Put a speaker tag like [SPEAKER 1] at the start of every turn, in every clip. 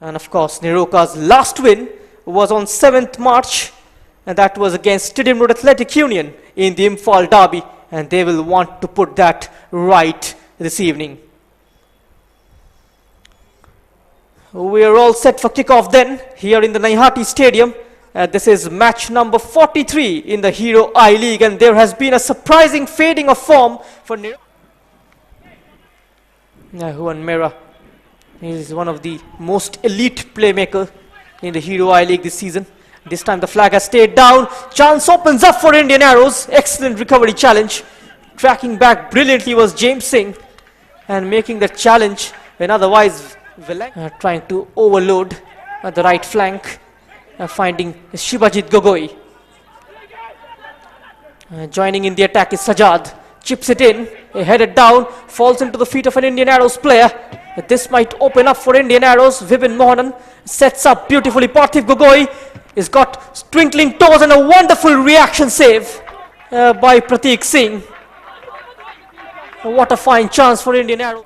[SPEAKER 1] And of course, NEROCA's last win was on 7th March, and that was against Stadium Road Athletic Union in the Imphal Derby, and they will want to put that right this evening. We are all set for kickoff then, here in the Naihati Stadium. This is match number 43 in the Hero I-League, and there has been a surprising fading of form for NEROCA. Juan Mera is one of the most elite playmakers in the Hero I-League this season. This time the flag has stayed down. Chance opens up for Indian Arrows. Excellent recovery challenge. Tracking back brilliantly was James Singh and making the challenge when otherwise trying to overload at the right flank, finding Shibajit Gogoi. Joining in the attack is Sajad. Chips it in, headed down, falls into the feet of an Indian Arrows player. This might open up for Indian Arrows. Vibin Mohanan sets up beautifully. Parthiv Gogoi has got twinkling toes and a wonderful reaction save by Prateek Singh. What a fine chance for Indian Arrows.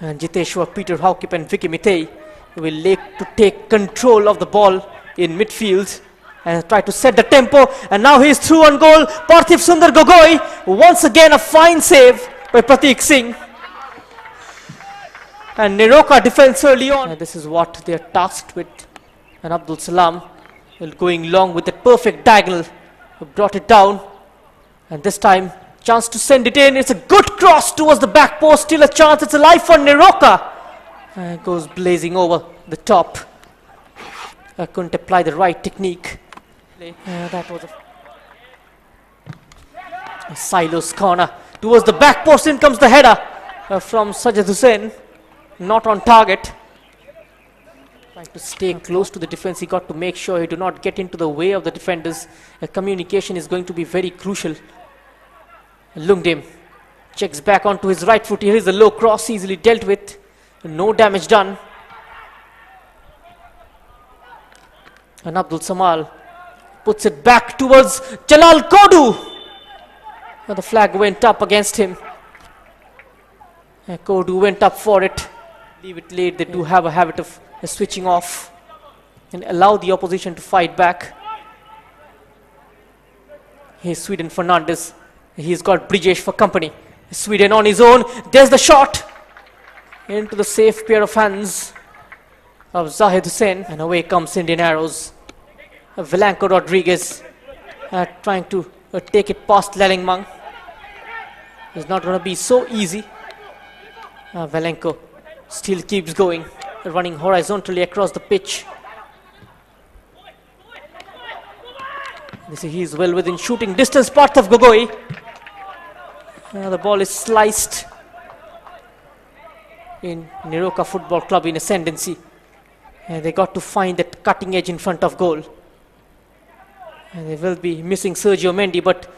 [SPEAKER 1] And Jiteshwar, Peter Haukip and Vicky Mitei will like to take control of the ball in midfield and try to set the tempo, and now he is through on goal. Parthiv Sundar Gogoi, once again a fine save by Prateek Singh. And NEROCA defense early on. And this is what they are tasked with. And Abdul Salam going long with the perfect diagonal, brought it down. And this time, chance to send it in. It's a good cross towards the back post. Still a chance. It's alive for NEROCA. And goes blazing over the top. Couldn't apply the right technique. That was a Silos corner towards the back post. In comes the header from Sajid Hussain, not on target. Trying to stay close to the defense. He got to make sure he do not get into the way of the defenders. Communication is going to be very crucial. Lungdim checks back onto his right foot. Here is a low cross, easily dealt with. No damage done. And Abdul Samal puts it back towards Jalal Kodu. The flag went up against him. Kodu went up for it. Leave it late. They do have a habit of switching off and allow the opposition to fight back. Here's Sweden Fernandez. He's got Brijesh for company. Sweden on his own. There's the shot. Into the safe pair of hands of Zahid Hussain. And away comes Indian Arrows. Velanco Rodriguez trying to take it past Lelingmang. It's not going to be so easy. Velanco still keeps going, running horizontally across the pitch. He is well within shooting distance. Parthiv Gogoi. The ball is sliced in NEROCA Football Club in ascendancy. They got to find that cutting edge in front of goal. And they will be missing Sergio Mendy, but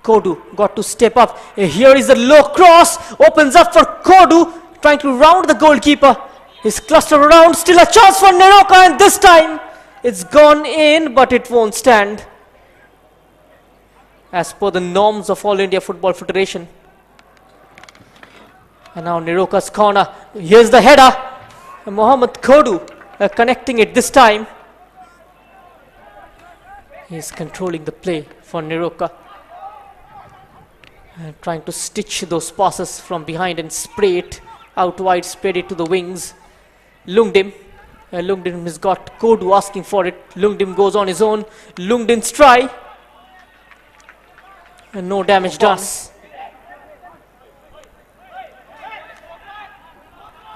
[SPEAKER 1] Kodu got to step up. Here is a low cross, opens up for Kodu, trying to round the goalkeeper. He's clustered around, still a chance for NEROCA, and this time it's gone in, but it won't stand. As per the norms of All India Football Federation. And now NEROCA's corner. Here's the header. Mohammad Kodu connecting it this time. He's controlling the play for NEROCA. Trying to stitch those passes from behind and spray it out wide, spread it to the wings. Lungdim. Lungdim has got Kodu asking for it. Lungdim goes on his own. Lungdim's try. And no damage done.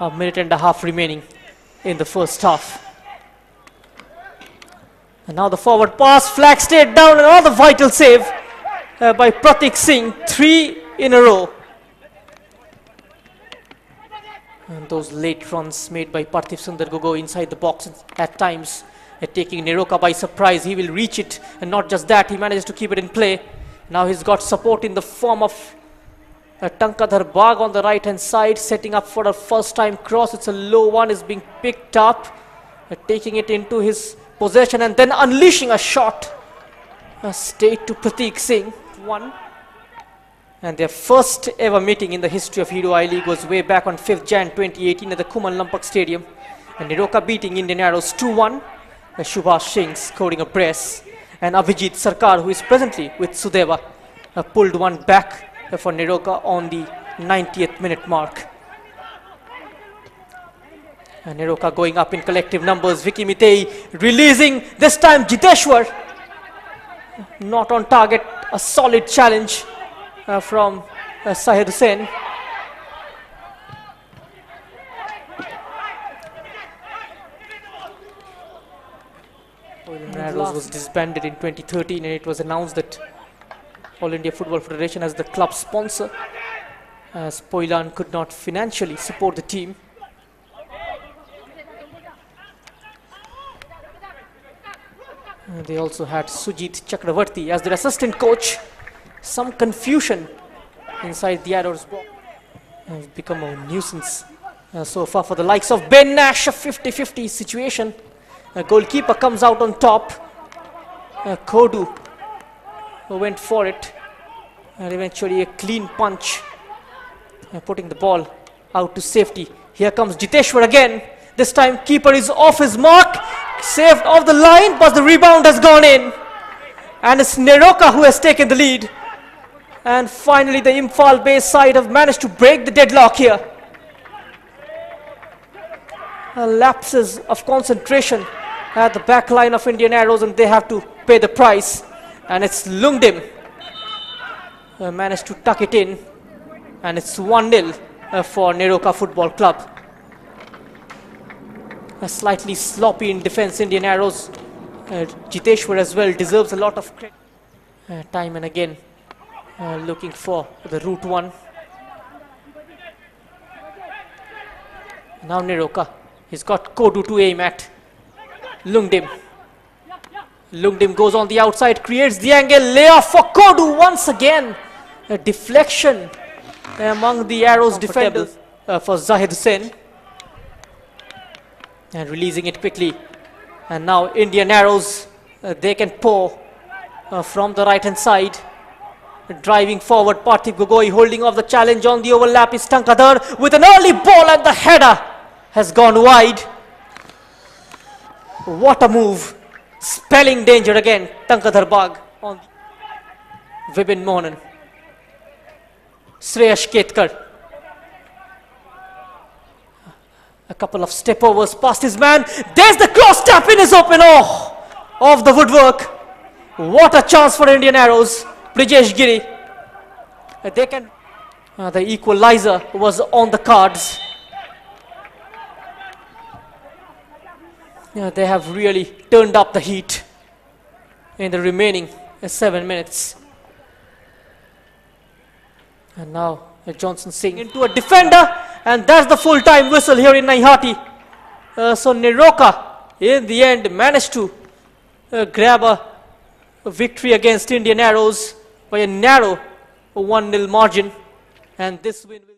[SPEAKER 1] A minute and a half remaining in the first half. And now the forward pass, flag stayed down, and another vital save by Prateek Singh. 3 in a row. And those late runs made by Parthiv Sundar Gogoi inside the box at times, taking NEROCA by surprise. He will reach it, and not just that, he manages to keep it in play. Now he's got support in the form of Tankadhar Bagh on the right hand side, setting up for a first time cross. It's a low one, is being picked up, taking it into his possession and then unleashing a shot straight to Prateek Singh. 1. And their first ever meeting in the history of Hero I-League was way back on 5th Jan 2018 at the Kuman Lampak Stadium. And NEROCA beating Indian Arrows 2-1. Subhash Singh scoring a brace. And Abhijit Sarkar, who is presently with Sudeva, pulled one back for NEROCA on the 90th minute mark. And NEROCA going up in collective numbers. Vicky Mitei releasing, this time Jiteshwar. Not on target, a solid challenge from Sahid Hussain. Arrows was disbanded in 2013, and it was announced that All India Football Federation as the club sponsor, as Poilan could not financially support the team. They also had Sujit Chakravarti as their assistant coach. Some confusion inside the Arrows box. Has become a nuisance so far for the likes of Ben Nash, a 50-50 situation. A goalkeeper comes out on top. Kodu went for it, and eventually a clean punch, putting the ball out to safety. Here comes Jiteshwar again. This time keeper is off his mark, saved off the line, but the rebound has gone in. And it's NEROCA who has taken the lead. And finally the Imphal base side have managed to break the deadlock here. Lapses of concentration at the back line of Indian Arrows, and they have to pay the price. And it's Lungdim managed to tuck it in, and it's 1-0 for NEROCA Football Club. A slightly sloppy in defense Indian Arrows. Jiteshwar as well deserves a lot of credit. Time and again looking for the route one. Now NEROCA, he's got Kodu to aim at. Lungdim goes on the outside, creates the angle, layoff for Kodu once again. A deflection among the Arrows defenders for Zahid Hussain. And releasing it quickly. And now Indian Arrows, they can pour from the right hand side. Driving forward, Parthiv Gogoi holding off the challenge on the overlap is Tankadhar with an early ball, and the header has gone wide. What a move. Spelling danger again. Tankadhar Bagh on Vibin Mohanan. Shreyash Ketkar. A couple of step overs past his man. There's the cross, tap in is open. Oh, off the woodwork. What a chance for Indian Arrows. Brijesh Giri. They can. The equalizer was on the cards. They have really turned up the heat in the remaining 7 minutes. And now Johnson Singh into a defender, and that's the full-time whistle here in Naihati. So NEROCA in the end managed to grab a victory against Indian Arrows by a narrow 1-0 margin, and this win will